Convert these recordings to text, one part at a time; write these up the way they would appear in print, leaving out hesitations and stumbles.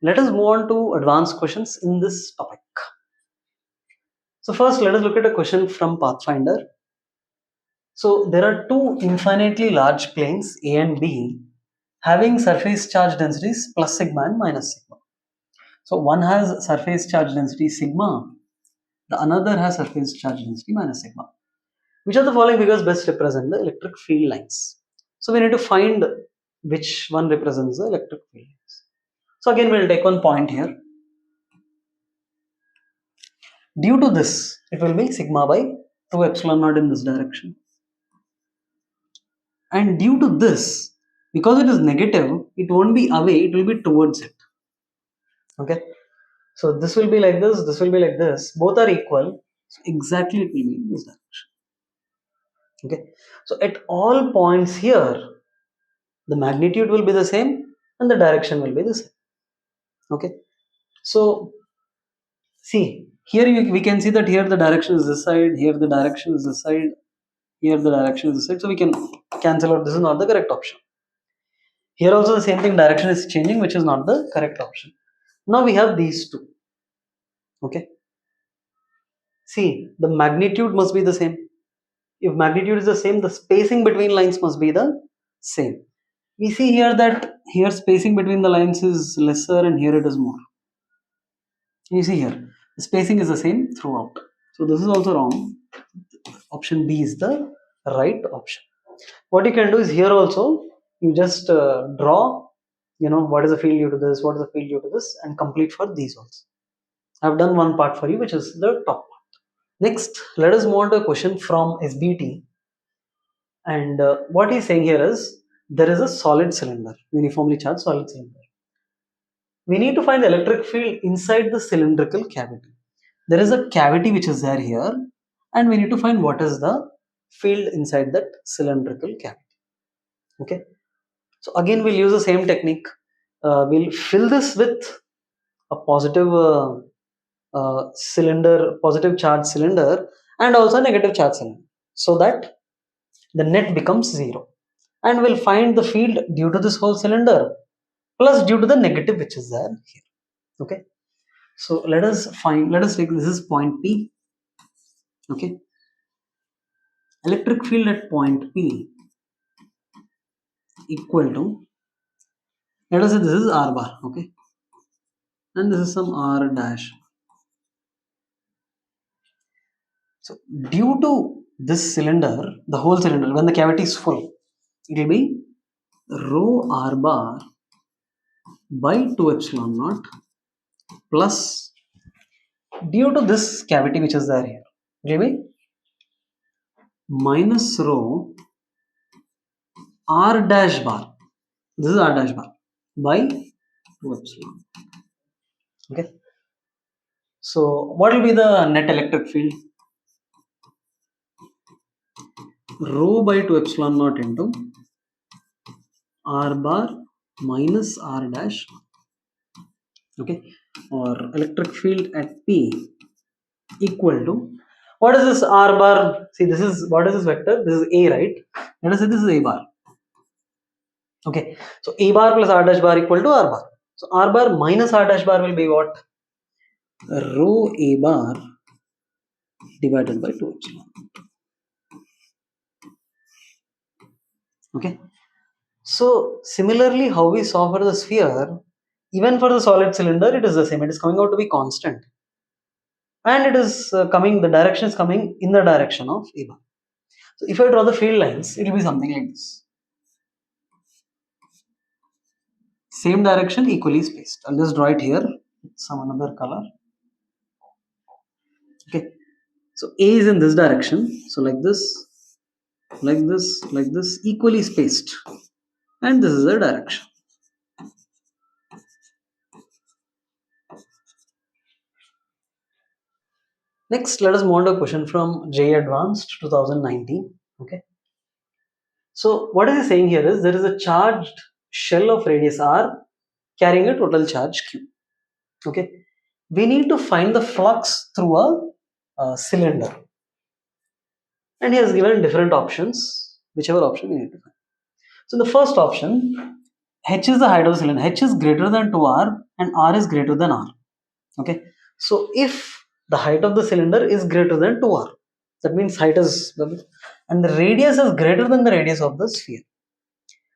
Let us move on to advanced questions in this topic. So first, let us look at a question from Pathfinder. So there are two infinitely large planes A and B having surface charge densities plus sigma and minus sigma. So one has surface charge density sigma, the another has surface charge density minus sigma. Which of the following figures best represent the electric field lines? So we need to find which one represents the electric field lines. So again, we'll take one point here. Due to this, it will be sigma by 2 epsilon naught in this direction. And due to this, because it is negative, it won't be away, it will be towards it. Okay. So this will be like this will be like this. Both are equal. So exactly it will be in this direction. Okay. So at all points here, the magnitude will be the same and the direction will be the same. Okay. So see, here we can see that here the direction is this side, here the direction is this side, here the direction is this side. So we can cancel out. This is not the correct option. Here also the same thing, direction is changing, which is not the correct option. Now we have these two. Okay. See, the magnitude must be the same. If magnitude is the same, the spacing between lines must be the same. We see here that here spacing between the lines is lesser and here it is more. You see here, the spacing is the same throughout. So this is also wrong. Option B is the right option. What you can do is here also, you just draw, what is the field due to this, what is the field due to this, and complete for these also. I've done one part for you, which is the top part. Next, let us move on to a question from SBT. And what he's saying here is, there is a solid cylinder, uniformly charged solid cylinder. We need to find the electric field inside the cylindrical cavity. There is a cavity which is there here, and we need to find what is the field inside that cylindrical cavity. Okay. So again, we'll use the same technique. We'll fill this with a positive cylinder, positive charge cylinder, and also a negative charge cylinder, so that the net becomes 0. And we'll find the field due to this whole cylinder plus due to the negative which is there here. Okay. So let us take, this is point P. Okay. Electric field at point P equal to, let us say this is R bar. Okay. And this is some R dash. So due to this cylinder, the whole cylinder, when the cavity is full, it will be rho R bar by 2 epsilon naught plus, due to this cavity which is there here, it will be minus rho R dash bar. This is R dash bar by 2 epsilon. Okay. So what will be the net electric field? Rho by 2 epsilon naught into R bar minus R dash. Okay. Or electric field at P equal to, what is this R bar? See, this is, what is this vector? This is A, right? Let us say this is A bar. Okay. So A bar plus R dash bar equal to R bar. So R bar minus R dash bar will be what? Rho A bar divided by 2 epsilon. Okay. So similarly, how we saw for the sphere, even for the solid cylinder, it is the same. It is coming out to be constant. And it is coming, the direction is coming in the direction of A bar. So if I draw the field lines, it will be something like this. Same direction, equally spaced. I'll just draw it here with some another color. Okay. So A is in this direction. So like this, like this, like this, equally spaced. And this is the direction. Next, let us move on to a question from JEE Advanced 2019. Okay. So what is he saying here is, there is a charged shell of radius r carrying a total charge q. Okay. We need to find the flux through a cylinder. And he has given different options, whichever option we need to find. So the first option, h is the height of the cylinder. H is greater than 2r and r is greater than r. Okay, so if the height of the cylinder is greater than 2r, that means height is, and the radius is greater than the radius of the sphere.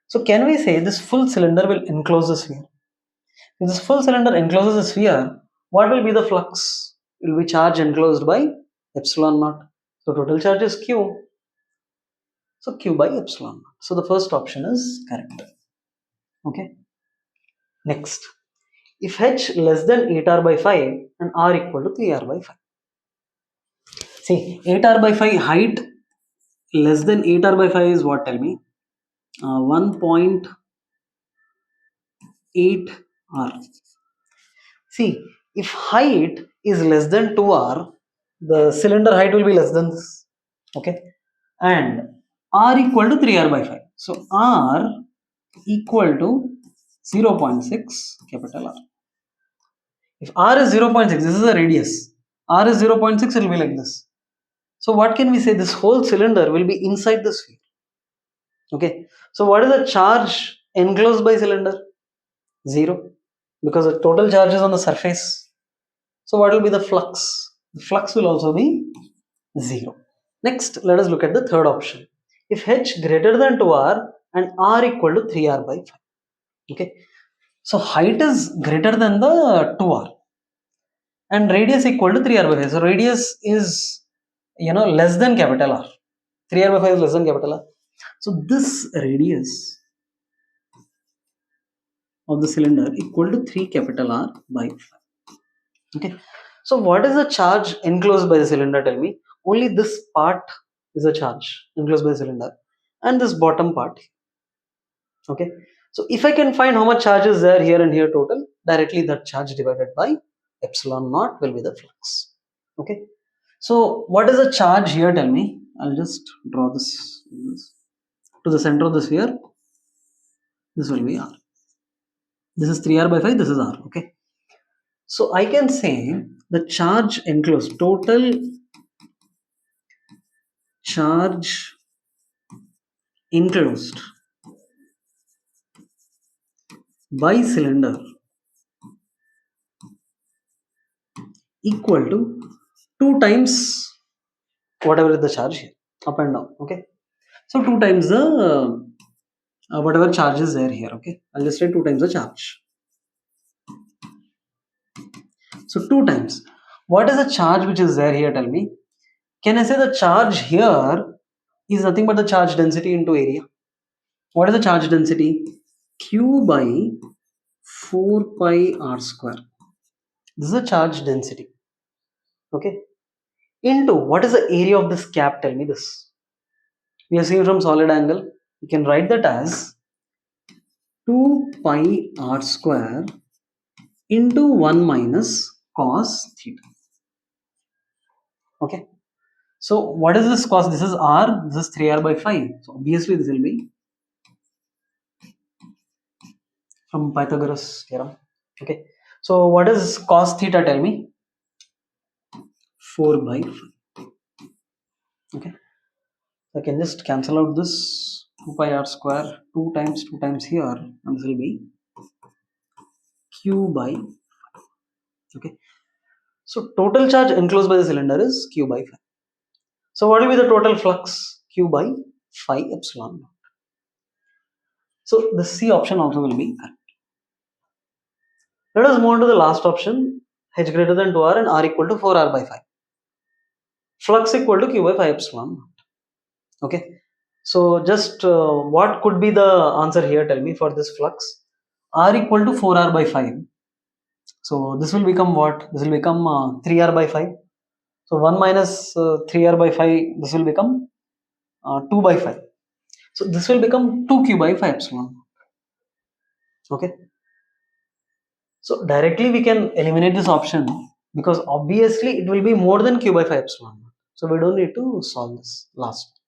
So can we say this full cylinder will enclose the sphere? If this full cylinder encloses the sphere, what will be the flux? It will be charge enclosed by epsilon naught. So total charge is q. So q by epsilon naught. So the first option is correct. Okay. Next, if h less than 8r by 5 and r equal to 3r by 5. See, 8r by 5 height less than 8r by 5 is what? Tell me. 1.8r. See, if height is less than 2r, the cylinder height will be less than this. Okay. And r equal to 3r by 5. So r equal to 0.6 capital R. If r is 0.6, this is a radius. R is 0.6, it will be like this. So what can we say? This whole cylinder will be inside the sphere. Okay. So what is the charge enclosed by cylinder? 0. Because the total charge is on the surface. So what will be the flux? The flux will also be 0. Next, let us look at the third option. If h greater than 2r and r equal to 3r by 5. Okay. So height is greater than the 2r and radius equal to 3r by 5. So radius is, less than capital R. 3r by 5 is less than capital R. So this radius of the cylinder equal to 3 capital R by 5. Okay. So what is the charge enclosed by the cylinder? Tell me. Only this part is a charge enclosed by the cylinder and this bottom part. Okay. So if I can find how much charge is there here and here total, directly that charge divided by epsilon naught will be the flux. Okay. So what is the charge here? Tell me. I'll just draw this to the center of the sphere. This will be R. This is 3r by 5. This is R. Okay. So I can say the charge enclosed, total charge enclosed by cylinder equal to 2 times whatever is the charge here, up and down. Okay. So 2 times the whatever charge is there here. Okay. I'll just write 2 times the charge. So 2 times. What is the charge which is there here? Tell me. Can I say the charge here is nothing but the charge density into area? What is the charge density? Q by 4 pi r square. This is the charge density. Okay. Into what is the area of this cap? Tell me this. We have seen from solid angle. You can write that as 2 pi r square into 1 minus cos theta. Okay. So what is this cos? This is r. This is 3r by 5. So obviously this will be from Pythagoras theorem. Okay. So what is cos theta? Tell me. 4 by 5. Okay. I can just cancel out this 2 pi r square 2 times here, and this will be q by 5. Okay. So total charge enclosed by the cylinder is q by 5. So what will be the total flux? Q by 5 epsilon naught. So the C option also will be correct. Let us move on to the last option. H greater than 2r and r equal to 4r by 5. Flux equal to q by 5 epsilon naught. Okay. So just what could be the answer here? Tell me for this flux. R equal to 4r by 5. So this will become what? This will become 3r by 5. So 1 minus 3r by 5, this will become 2 by 5. So this will become 2q by 5 epsilon. Okay. So directly we can eliminate this option because obviously it will be more than q by 5 epsilon. So we don't need to solve this last.